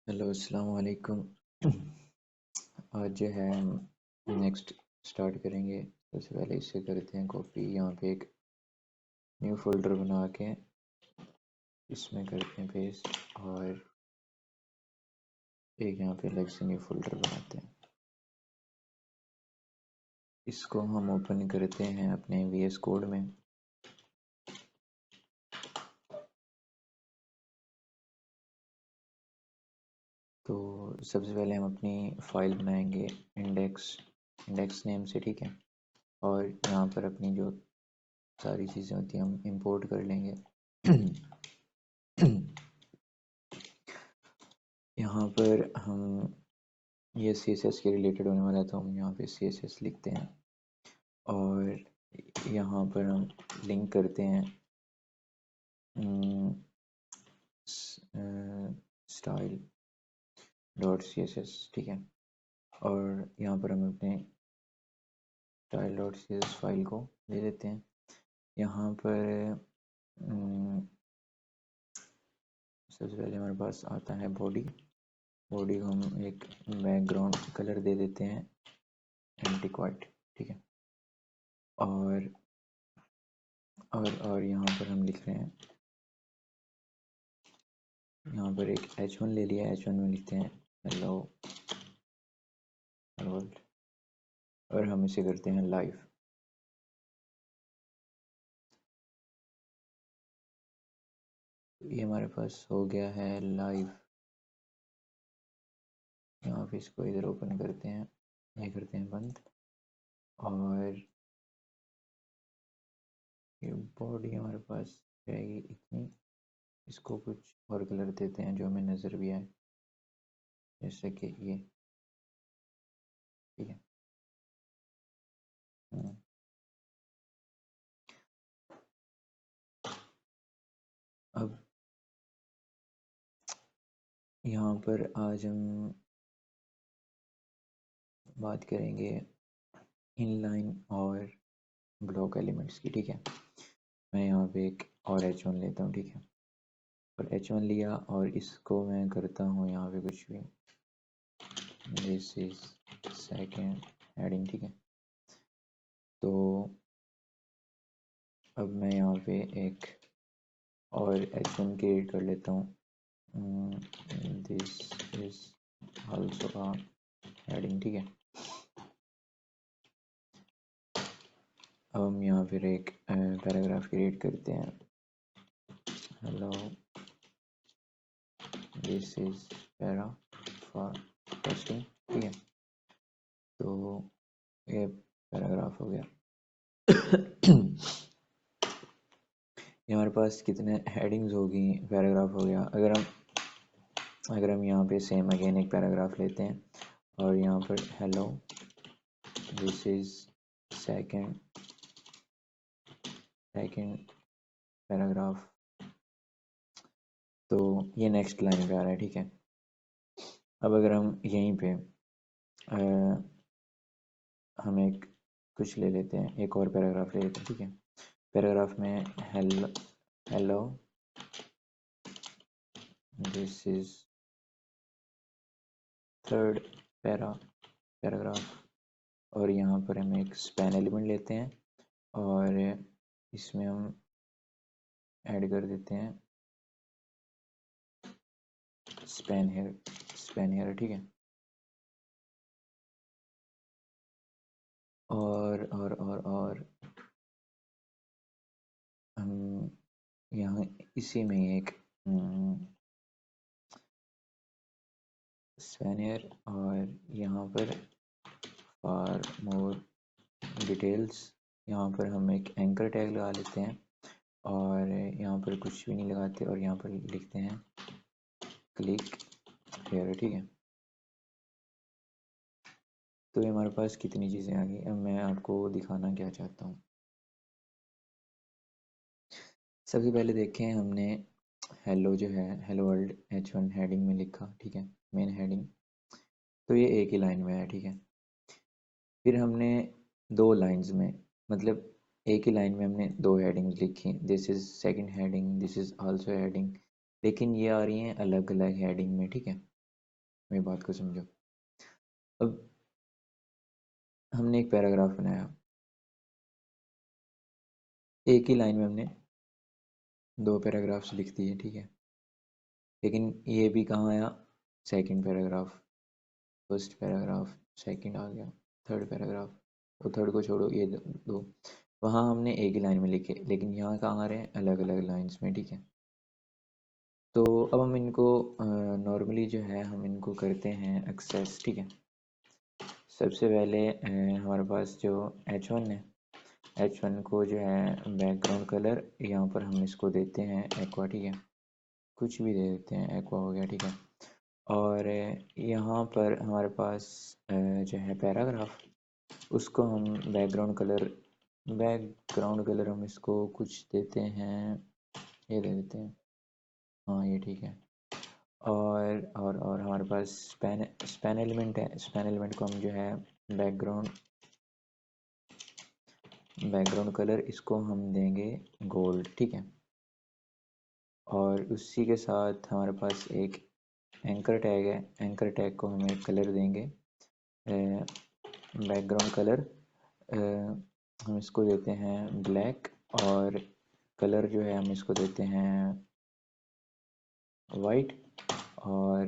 Hello अस्सलाम वालेकुम। आज जो है हम नेक्स्ट स्टार्ट करेंगे। सबसे पहले इससे करते हैं कॉपी। यहाँ पे एक न्यू फोल्डर बना के इसमें करते हैं पेस्ट, और एक यहाँ पे अलग से न्यू फोल्डर बनाते हैं। इसको हम ओपन करते हैं अपने VS कोड में। तो सबसे पहले हम अपनी फ़ाइल बनाएंगे इंडेक्स नेम से, ठीक है। और यहाँ पर अपनी जो सारी चीज़ें होती हैं हम इंपोर्ट कर लेंगे। यहाँ पर हम ये CSS के रिलेटेड होने वाला है, तो हम यहाँ पे CSS लिखते हैं और यहाँ पर हम लिंक करते हैं स्टाइल डॉट CSS, ठीक है। और यहाँ पर हम अपने स्टाइल डॉट CSS फाइल को ले लेते हैं। यहाँ पर सबसे पहले हमारे पास आता है बॉडी को हम एक बैकग्राउंड कलर दे देते हैं एंटिक वाइट, ठीक है। और यहाँ पर हम लिख रहे हैं, यहाँ पर एक H1 ले लिया। H1 में लिखते हैं हेलो वर्ल्ड, और हम इसे करते हैं लाइव। ये हमारे पास हो गया है लाइव। यहाँ पे इसको इधर ओपन करते हैं, ये करते हैं बंद। और ये बॉडी हमारे पास रहेगी इतनी। इसको कुछ और कलर देते हैं जो हमें नज़र भी आए, जैसे कि ये, ठीक है। अब यहाँ पर आज हम बात करेंगे इनलाइन और ब्लॉक एलिमेंट्स की, ठीक है। मैं यहाँ पे एक और H1 लेता हूँ, ठीक है। और H1 लिया और इसको मैं करता हूँ यहाँ पे कुछ भी, दिस इज सेकेंड हेडिंग, ठीक है। तो अब मैं यहाँ पे एक और H1 क्रिएट कर लेता हूँ, this is also a heading, ठीक है। अब हम यहाँ फिर एक पैराग्राफ क्रिएट करते हैं, hello this is para for testing, ठीक है। तो ये पैराग्राफ हो गया। ये हमारे पास कितने हेडिंग्स होगी, पैराग्राफ हो गया। अगर हम यहाँ पे सेम अगेन एक पैराग्राफ लेते हैं और यहाँ पर hello this is second paragraph, तो ये नेक्स्ट लाइन पे आ रहा है, ठीक है। अब अगर हम यहीं पे हम एक कुछ ले लेते हैं, एक और पैराग्राफ ले लेते हैं, ठीक है। पैराग्राफ में hello this is third paragraph, और यहाँ पर हम एक स्पैन एलिमेंट लेते हैं और इसमें हम ऐड कर देते हैं स्पैन हेयर, ठीक है। और हम यहाँ इसी में एक स्पैन हेयर, और यहाँ पर फॉर मोर डिटेल्स यहाँ पर हम एक एंकर टैग लगा लेते हैं, और यहाँ पर कुछ भी नहीं लगाते, और यहाँ पर लिखते हैं क्लिक हेयर, ठीक है। तो ये हमारे पास कितनी चीज़ें आ गई। अब मैं आपको दिखाना क्या चाहता हूँ। सबसे पहले देखें, हमने हेलो जो है हेलो वर्ल्ड H1 हेडिंग में लिखा, ठीक है, मेन हेडिंग। तो ये एक ही लाइन में है, ठीक है। फिर हमने दो लाइंस में, मतलब एक ही लाइन में हमने दो हेडिंग्स लिखी, this is second heading, this is also heading, लेकिन ये आ रही हैं अलग अलग हेडिंग में, ठीक है। मेरी बात को समझो। अब हमने एक पैराग्राफ बनाया, एक ही लाइन में हमने 2 पैराग्राफ्स लिख दिए, ठीक है। लेकिन ये भी कहाँ आया, second paragraph, first paragraph, second आ गया, थर्ड पैराग्राफ, तो थर्ड को छोड़ो, ये दो वहाँ हमने एक ही लाइन में लिखे, लेकिन यहाँ कहाँ आ रहे हैं, अलग अलग लाइन्स में, ठीक है। तो अब हम इनको नॉर्मली जो है हम इनको करते हैं एक्सेस, ठीक है। सबसे पहले हमारे पास जो H1 है, H1 को जो है बैकग्राउंड कलर यहाँ पर हम इसको देते हैं एक्वा, ठीक है। कुछ भी दे देते हैं, एक्वा हो गया, ठीक है। और यहाँ पर हमारे पास जो है पैराग्राफ, उसको हम बैकग्राउंड कलर हम इसको कुछ देते हैं, ये दे देते हैं, हाँ ये ठीक है। और हमारे पास स्पैन एलिमेंट है, स्पैन एलिमेंट को हम जो है बैकग्राउंड कलर इसको हम देंगे गोल्ड, ठीक है। और उसी के साथ हमारे पास एक एंकर टैग है, एंकर टैग को हम एक कलर देंगे बैकग्राउंड कलर, हम इसको देते हैं ब्लैक, और कलर जो है हम इसको देते हैं वाइट, और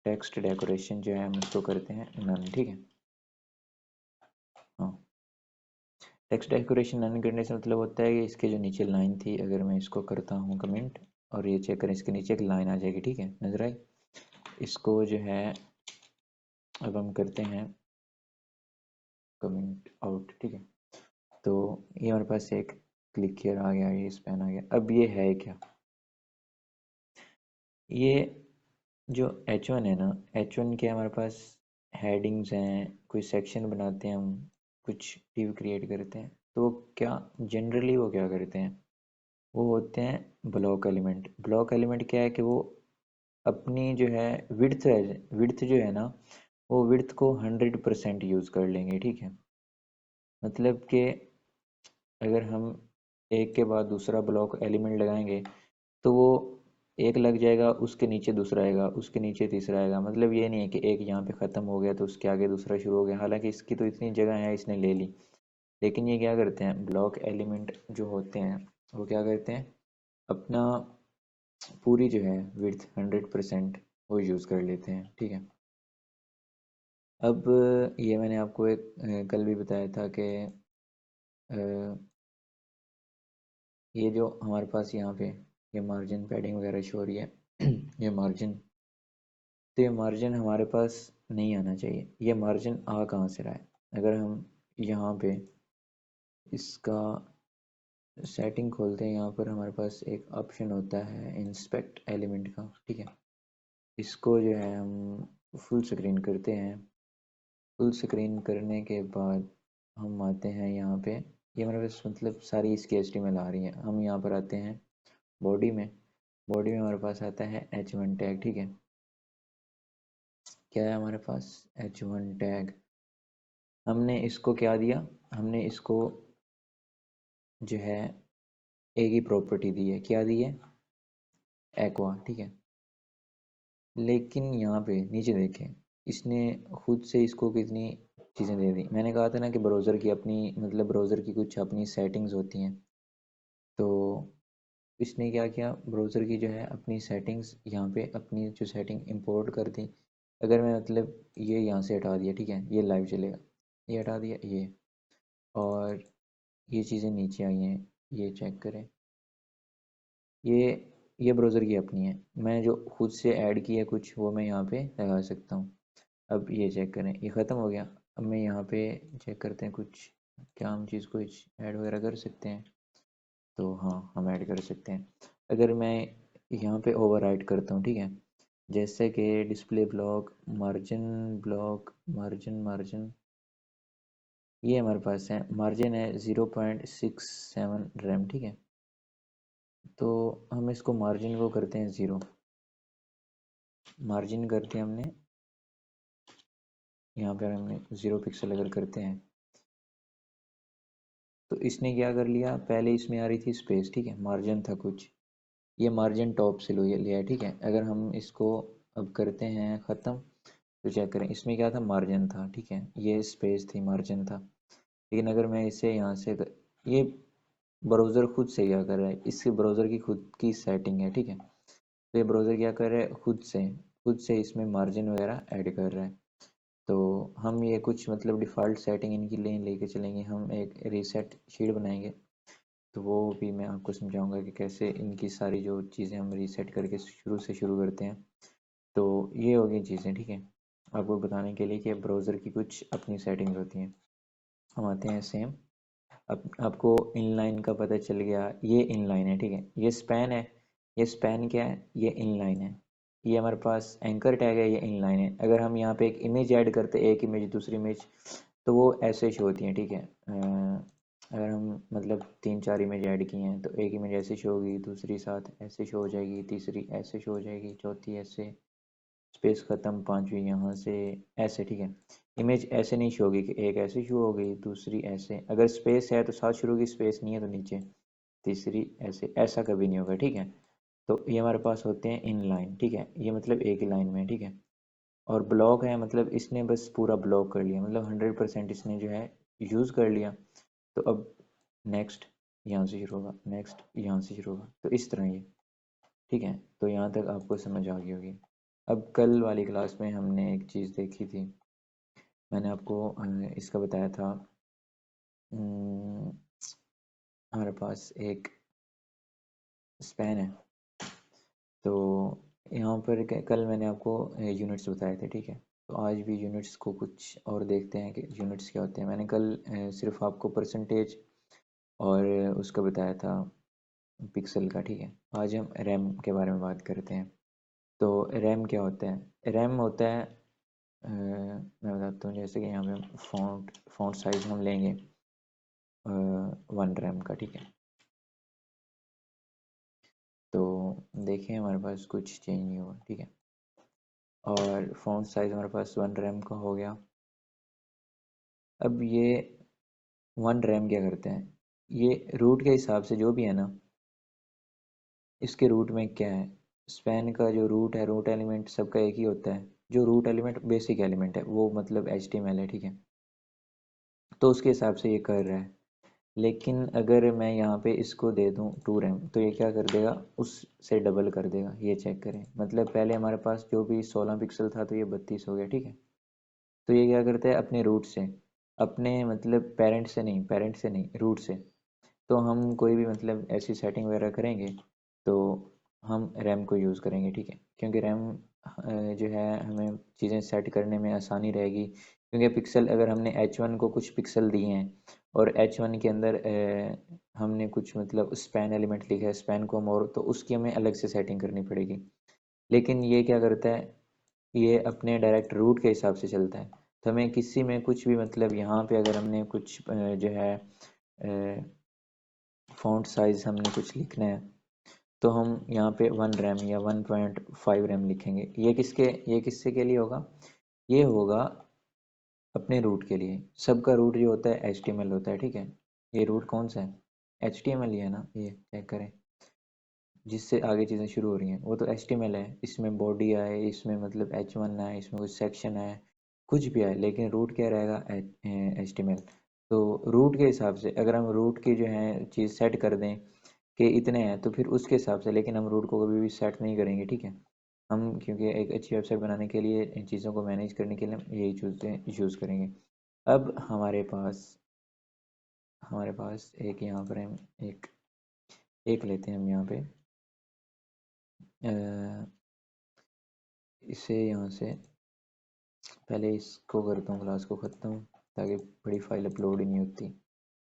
टेक्स्ट डेकोरेशन जो है हम इसको करते हैं नन, ठीक है। हाँ, टेक्स्ट डेकोरेशन नन करने से मतलब होता है कि इसके जो नीचे लाइन थी, अगर मैं इसको करता हूँ कमेंट और ये चेक करें, इसके नीचे एक लाइन आ जाएगी, ठीक है, नजर आई। इसको जो है अब हम करते हैं कमेंट आउट, ठीक है। तो ये हमारे पास एक क्लिक हियर आ गया, ये स्पैन आ गया। अब ये है क्या, ये जो H1 है ना, H1 के हमारे पास हेडिंग्स हैं, कोई सेक्शन बनाते हैं हम, कुछ डिव क्रिएट करते हैं, तो क्या जनरली वो क्या करते हैं, वो होते हैं ब्लॉक एलिमेंट। ब्लॉक एलिमेंट क्या है कि वो अपनी जो है विड्थ जो है ना, वो विड्थ को 100% यूज़ कर लेंगे, ठीक है। मतलब कि अगर हम एक के बाद दूसरा ब्लॉक एलिमेंट लगाएंगे, तो वो एक लग जाएगा, उसके नीचे दूसरा आएगा, उसके नीचे तीसरा आएगा। मतलब ये नहीं है कि एक यहाँ पे ख़त्म हो गया तो उसके आगे दूसरा शुरू हो गया, हालांकि इसकी तो इतनी जगह है, इसने ले ली। लेकिन ये क्या करते हैं, ब्लॉक एलिमेंट जो होते हैं वो क्या करते हैं, अपना पूरी जो है विड्थ 100% वो यूज़ कर लेते हैं, ठीक है। अब ये मैंने आपको एक कल भी बताया था कि ये जो हमारे पास यहाँ पे ये मार्जिन पैडिंग वगैरह शो हो रही है ये मार्जिन, तो ये मार्जिन हमारे पास नहीं आना चाहिए। ये मार्जिन आ कहाँ से रहा है, अगर हम यहाँ पे इसका सेटिंग खोलते हैं, यहाँ पर हमारे पास एक ऑप्शन होता है इंस्पेक्ट एलिमेंट का, ठीक है। इसको जो है हम फुल स्क्रीन करते हैं। फुल स्क्रीन करने के बाद हम आते हैं यहाँ पे, ये हमारे पास मतलब सारी इसकी HTML आ रही है। हम यहाँ पर आते हैं बॉडी में, बॉडी में हमारे पास आता है H1 टैग, ठीक है। क्या है हमारे पास, H1 टैग। हमने इसको क्या दिया, हमने इसको जो है एक ही प्रॉपर्टी दी है, क्या दी है, एक्वा, ठीक है। लेकिन यहाँ पे नीचे देखें, इसने खुद से इसको कितनी चीज़ें दे दी। मैंने कहा था ना कि ब्राउज़र की अपनी मतलब ब्राउज़र की कुछ अपनी सेटिंग्स होती हैं, तो इसने क्या किया, ब्राउज़र की जो है अपनी सेटिंग्स यहाँ पे अपनी जो सेटिंग इंपोर्ट कर दी। अगर मैं मतलब ये यहाँ से हटा दिया, ठीक है, ये लाइव चलेगा, ये हटा दिया ये, और ये चीज़ें नीचे आई हैं, ये चेक करें, ये ये ब्राउज़र की अपनी है। मैं जो खुद से ऐड की है कुछ, वो मैं यहाँ पे लगा सकता हूँ। अब ये चेक करें, ये ख़त्म हो गया। अब मैं यहाँ पे चेक करते हैं कुछ, क्या हम चीज़ को ऐड वगैरह कर सकते हैं, तो हाँ हम ऐड कर सकते हैं। अगर मैं यहाँ पे ओवरराइट करता हूँ, ठीक है, जैसे कि डिस्प्ले ब्लॉक, मार्जिन, ये हमारे पास है, मार्जिन है 0.67 रैम, ठीक है। तो हम इसको मार्जिन को करते हैं 0, मार्जिन करते हैं हमने यहाँ पर, हमने 0 पिक्सल अगर करते हैं, तो इसने क्या कर लिया, पहले इसमें आ रही थी स्पेस, ठीक है, मार्जिन था कुछ, ये मार्जिन टॉप से लिया है, ठीक है। अगर हम इसको अब करते हैं ख़त्म। तो चेक करें इसमें क्या था, मार्जिन था, ठीक है, ये स्पेस थी, मार्जिन था। लेकिन अगर मैं इसे यहाँ से ये ब्राउज़र खुद से क्या कर रहा है, इसके ब्राउज़र की खुद की सेटिंग है, ठीक है। तो ये ब्राउज़र क्या कर रहा है, खुद से इसमें मार्जिन वगैरह ऐड कर रहा है। तो हम ये कुछ मतलब डिफ़ॉल्ट सेटिंग इनकी लेके चलेंगे, हम एक रीसेट शीट बनाएंगे। तो वो भी मैं आपको समझाऊंगा कि कैसे इनकी सारी जो चीज़ें हम रीसेट करके शुरू से शुरू करते हैं। तो ये हो गई चीज़ें, ठीक है, आपको बताने के लिए कि ब्राउज़र की कुछ अपनी सेटिंग्स होती हैं। हम आते हैं सेम। अब आपको इनलाइन का पता चल गया, ये इनलाइन है, ठीक है, ये स्पैन है, ये स्पैन क्या है, ये इनलाइन है। ये हमारे पास एंकर टैग है, ये इनलाइन है। अगर हम यहाँ पे एक इमेज ऐड करते, एक इमेज दूसरी इमेज, तो वो ऐसे शो होती हैं, ठीक है। अगर हम मतलब 3-4 इमेज ऐड किए हैं तो एक इमेज ऐसे शो होगी, दूसरी साथ ऐसे शो हो जाएगी, तीसरी ऐसे शो हो जाएगी, चौथी ऐसे, स्पेस ख़त्म, पांचवी यहाँ से, ऐसे, ठीक है। इमेज ऐसे नहीं शो होगी कि एक ऐसे शो हो गई, दूसरी ऐसे, अगर स्पेस है तो साथ शुरू होगी, स्पेस नहीं है तो नीचे, तीसरी ऐसे, ऐसा कभी नहीं होगा, ठीक है। तो ये हमारे पास होते हैं इन लाइन, ठीक है, ये मतलब एक ही लाइन में, ठीक है। और ब्लॉक है मतलब इसने बस पूरा ब्लॉक कर लिया, मतलब 100% इसने जो है यूज़ कर लिया। तो अब नेक्स्ट यहाँ से शुरू होगा, नेक्स्ट यहाँ से शुरू होगा, तो इस तरह ये, ठीक है। तो यहाँ तक आपको समझ आ गई होगी। अब कल वाली क्लास में हमने एक चीज़ देखी थी, मैंने आपको इसका बताया था। हमारे पास एक स्पैन है, तो यहाँ पर कल मैंने आपको यूनिट्स बताए थे, ठीक है। तो आज भी यूनिट्स को कुछ और देखते हैं कि यूनिट्स क्या होते हैं। मैंने कल सिर्फ आपको परसेंटेज और उसका बताया था पिक्सल का, ठीक है। आज हम रैम के बारे में बात करते हैं। तो रैम क्या होता है, रैम होता है मैं बताता हूँ, जैसे कि यहाँ पे हम फ़ॉन्ट साइज़ हम लेंगे 1 रैम का, ठीक है। तो देखें हमारे पास कुछ चेंज नहीं हुआ, ठीक है। और फ़ॉन्ट साइज़ हमारे पास 1 रैम का हो गया। अब ये 1 रैम क्या करते हैं, ये रूट के हिसाब से जो भी है ना, इसके रूट में क्या है, स्पैन का जो रूट है, रूट एलिमेंट सबका एक ही होता है। जो रूट एलिमेंट बेसिक एलिमेंट है वो मतलब HTML है, ठीक है। तो उसके हिसाब से ये कर रहा है। लेकिन अगर मैं यहाँ पे इसको दे दूँ 2 रैम, तो ये क्या कर देगा, उससे डबल कर देगा। ये चेक करें, मतलब पहले हमारे पास जो भी 16 पिक्सल था तो ये 32 हो गया, ठीक है। तो ये क्या करता है, अपने रूट से, अपने मतलब पेरेंट से नहीं, रूट से। तो हम कोई भी मतलब ऐसी सेटिंग वगैरह करेंगे तो हम रैम को यूज़ करेंगे, ठीक है। क्योंकि रैम जो है हमें चीज़ें सेट करने में आसानी रहेगी। क्योंकि पिक्सल अगर हमने H1 को कुछ पिक्सल दिए हैं और H1 के अंदर हमने कुछ मतलब स्पैन एलिमेंट लिखा है, स्पैन को हम, और तो उसकी हमें अलग से सेटिंग करनी पड़ेगी। लेकिन ये क्या करता है, ये अपने डायरेक्ट रूट के हिसाब से चलता है। तो हमें किसी में कुछ भी मतलब यहाँ पे अगर हमने कुछ जो है फ़ॉन्ट साइज़ हमने कुछ लिखना है, तो हम यहाँ पे 1 रैम या 1.5 रैम लिखेंगे। ये किससे के लिए होगा, ये होगा अपने रूट के लिए। सबका रूट जो होता है HTML होता है, ठीक है। ये रूट कौन सा है, HTML ही है ना, ये चेक करें, जिससे आगे चीज़ें शुरू हो रही हैं वो तो HTML है। इसमें बॉडी आए, इसमें मतलब H1 आए, इसमें कुछ सेक्शन आए, कुछ भी आए, लेकिन रूट क्या रहेगा, HTML। तो रूट के हिसाब से अगर हम रूट की जो है चीज़ सेट कर दें कि इतने हैं, तो फिर उसके हिसाब से, लेकिन हम रूट को कभी भी सेट नहीं करेंगे, ठीक है। हम क्योंकि एक अच्छी वेबसाइट बनाने के लिए, इन चीज़ों को मैनेज करने के लिए हम यही यूज़ करेंगे। अब हमारे पास एक यहाँ पर हम एक एक लेते हैं हम यहाँ पे इसे यहाँ से, पहले इसको करता हूँ क्लास को ख़त्म, ताकि बड़ी फाइल अपलोड ही नहीं होती।